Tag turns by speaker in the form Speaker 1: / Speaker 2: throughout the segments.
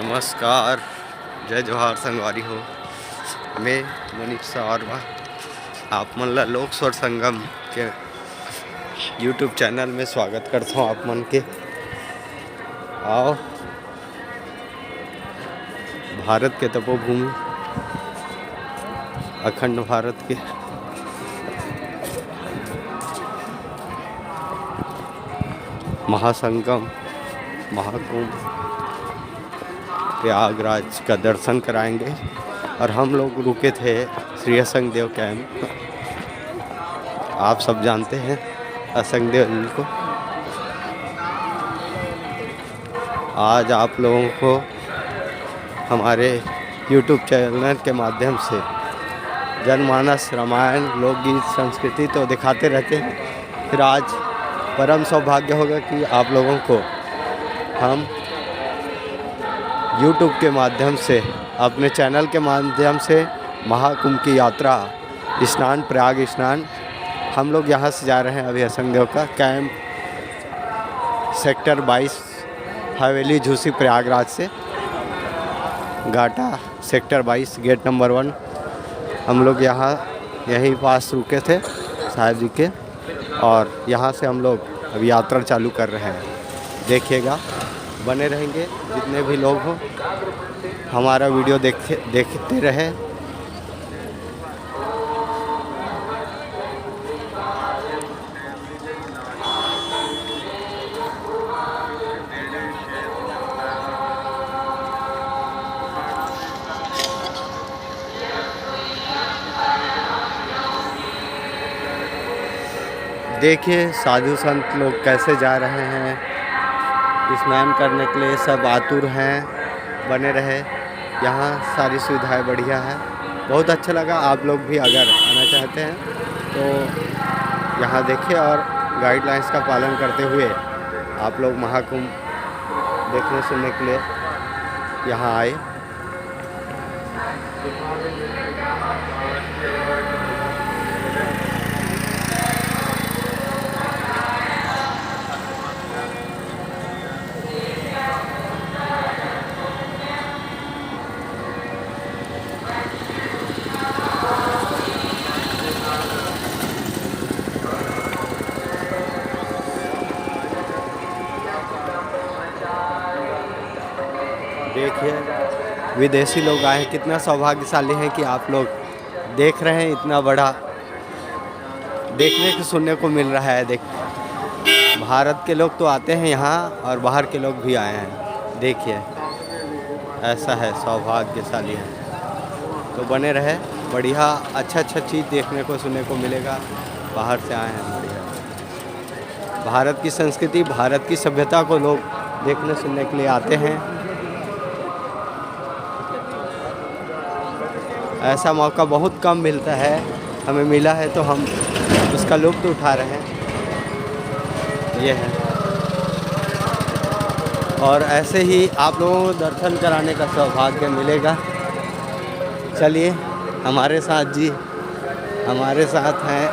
Speaker 1: नमस्कार, जय जोहार संगवारी हो। मैं मनीष सावरवा आप मन ला लोक स्वर संगम के यूट्यूब चैनल में स्वागत करता हूँ। आप मन के आओ भारत के तपोभूमि, अखंड भारत के महासंगम महाकुंभ प्रयागराज का दर्शन कराएंगे। और हम लोग रुके थे श्री असंगदेव कैंप, आप सब जानते हैं असंगदेव को। आज आप लोगों को हमारे YouTube चैनल के माध्यम से जनमानस, रामायण, लोकगीत, संस्कृति तो दिखाते रहते हैं। फिर आज परम सौभाग्य होगा कि आप लोगों को हम YouTube के माध्यम से, अपने चैनल के माध्यम से महाकुंभ की यात्रा, स्नान, प्रयाग स्नान, हम लोग यहाँ से जा रहे हैं अभी असंगदेव का कैंप सेक्टर 22 हवेली झूसी प्रयागराज से घाटा सेक्टर 22 गेट नंबर 1। हम लोग यहाँ यहीं पास रुके थे साहिब जी के, और यहाँ से हम लोग अब यात्रा चालू कर रहे हैं। देखिएगा, बने रहेंगे जितने भी लोग हो, हमारा वीडियो देखते रहे। देखिए साधु संत लोग कैसे जा रहे हैं स्नान करने के लिए, सब आतुर हैं। बने रहे, यहाँ सारी सुविधाएं बढ़िया है, बहुत अच्छा लगा। आप लोग भी अगर आना चाहते हैं तो यहाँ देखें और गाइडलाइंस का पालन करते हुए आप लोग महाकुंभ देखने सुनने के लिए यहाँ आए। देखिए विदेशी लोग आए, कितना सौभाग्यशाली है कि आप लोग देख रहे हैं। इतना बड़ा देखने को सुनने को मिल रहा है। देख, भारत के लोग तो आते हैं यहाँ और बाहर के लोग भी आए हैं। देखिए ऐसा है, सौभाग्यशाली है। तो बने रहे, बढ़िया अच्छा चीज़ देखने को सुनने को मिलेगा। बाहर से आए हैं, बढ़िया भारत की संस्कृति, भारत की सभ्यता को लोग देखने सुनने के लिए आते हैं। ऐसा मौका बहुत कम मिलता है, हमें मिला है तो हम उसका लुत्फ़ उठा रहे हैं। ये है, और ऐसे ही आप लोगों को दर्शन कराने का सौभाग्य मिलेगा। चलिए हमारे साथ जी, हमारे साथ हैं।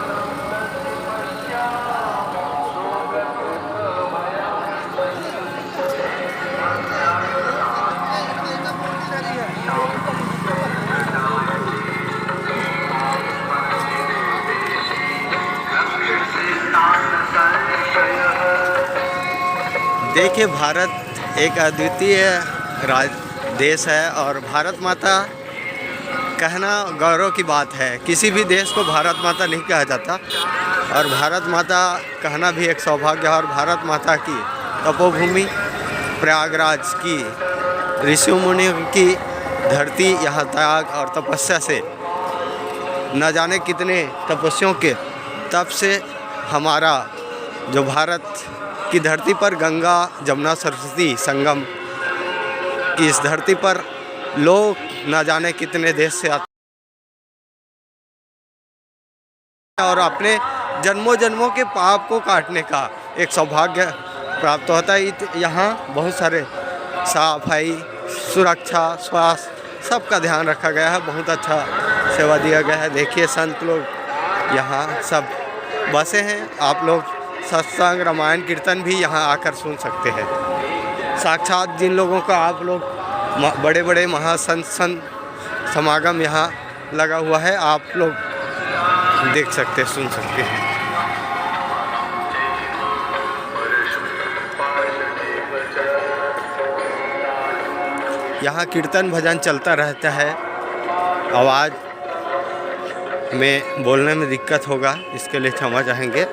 Speaker 1: देखिए भारत एक अद्वितीय देश है, और भारत माता कहना गौरव की बात है। किसी भी देश को भारत माता नहीं कहा जाता, और भारत माता कहना भी एक सौभाग्य है। और भारत माता की तपोभूमि प्रयागराज की ऋषि मुनियों की धरती, यहाँ त्याग और तपस्या से न जाने कितने तपस्याओं के तप से हमारा जो भारत की धरती पर गंगा जमुना सरस्वती संगम की इस धरती पर लोग न जाने कितने देश से आते हैं, और अपने जन्मों जन्मों के पाप को काटने का एक सौभाग्य प्राप्त होता है। यहाँ बहुत सारे सफाई, सुरक्षा, स्वास्थ्य सबका ध्यान रखा गया है। बहुत अच्छा सेवा दिया गया है। देखिए संत लोग यहाँ सब बसे हैं। आप लोग सत्संग, रामायण, कीर्तन भी यहाँ आकर सुन सकते हैं। साक्षात जिन लोगों का आप लोग बड़े बड़े महासंत समागम यहाँ लगा हुआ है, आप लोग देख सकते हैं, सुन सकते हैं। यहाँ कीर्तन भजन चलता रहता है। आवाज़ में बोलने में दिक्कत होगा, इसके लिए क्षमा चाहेंगे।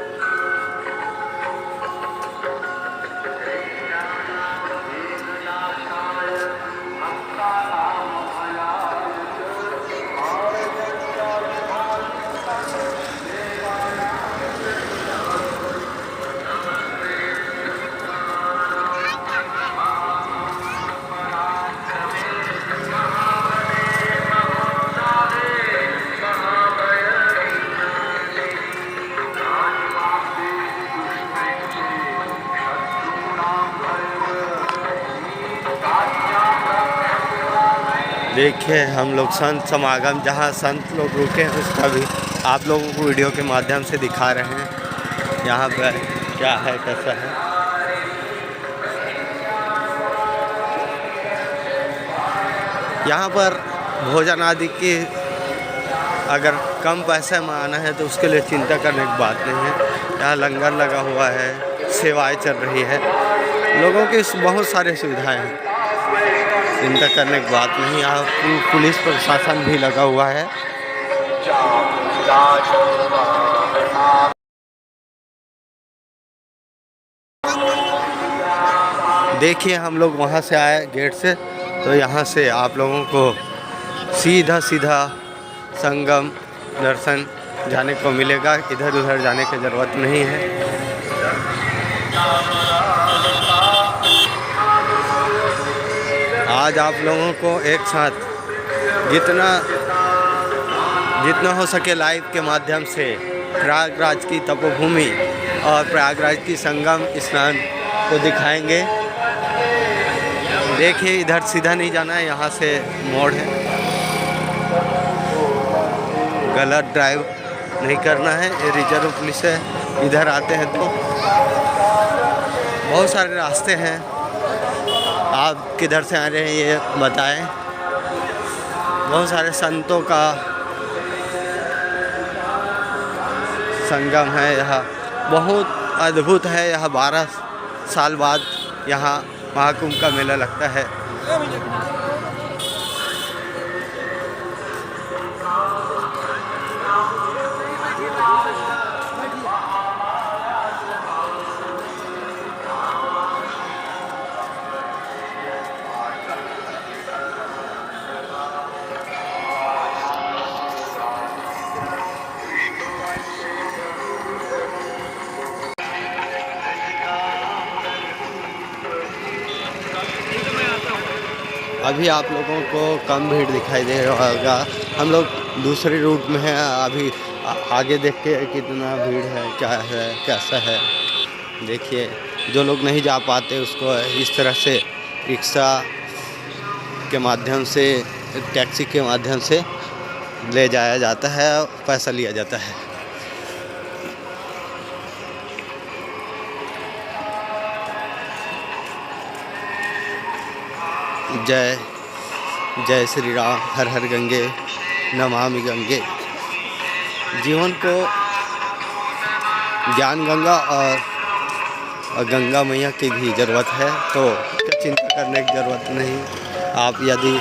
Speaker 1: देखिए हम लोग संत समागम, जहाँ संत लोग रुके हैं उसका भी आप लोगों को वीडियो के माध्यम से दिखा रहे हैं। यहाँ पर क्या है, कैसा है। यहाँ पर भोजन आदि की अगर कम पैसे में आना है तो उसके लिए चिंता करने की बात नहीं है। यहाँ लंगर लगा हुआ है, सेवाएं चल रही है, लोगों की बहुत सारी सुविधाएं हैं, चिंता करने की बात नहीं। यहाँ पुलिस प्रशासन भी लगा हुआ है। देखिए हम लोग वहाँ से आए गेट से, तो यहाँ से आप लोगों को सीधा संगम दर्शन जाने को मिलेगा, इधर उधर जाने की ज़रूरत नहीं है। आज आप लोगों को एक साथ जितना हो सके लाइव के माध्यम से प्रयागराज की तपोभूमि और प्रयागराज की संगम स्नान को दिखाएंगे। देखिए इधर सीधा नहीं जाना है, यहाँ से मोड़ है, गलत ड्राइव नहीं करना है। ये रिजर्व पुलिस है, इधर आते हैं तो बहुत सारे रास्ते हैं। आप किधर से आ रहे हैं ये बताएं। बहुत सारे संतों का संगम है यहाँ, बहुत अद्भुत है। यहाँ 12 साल बाद यहाँ महाकुंभ का मेला लगता है। अभी आप लोगों को कम भीड़ दिखाई दे रहा होगा, हम लोग दूसरे रूट में हैं। अभी आगे देख के कितना भीड़ है, क्या है, कैसा है। देखिए जो लोग नहीं जा पाते उसको इस तरह से रिक्शा के माध्यम से, टैक्सी के माध्यम से ले जाया जाता है, पैसा लिया जाता है। जय जय श्री राम, हर हर गंगे, नमामि गंगे। जीवन को ज्ञान गंगा और गंगा मैया की भी ज़रूरत है, तो चिंता करने की ज़रूरत नहीं। आप यदि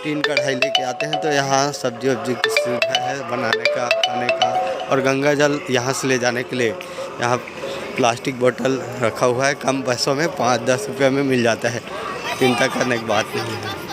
Speaker 1: 3 कढ़ाई लेके आते हैं तो यहाँ सब्जी वब्जी की सुविधा है बनाने का, खाने का। और गंगा जल यहाँ से ले जाने के लिए यहाँ प्लास्टिक बोतल रखा हुआ है, कम पैसों में 5-10 रुपये में मिल जाता है। चिंता करने की बात नहीं है।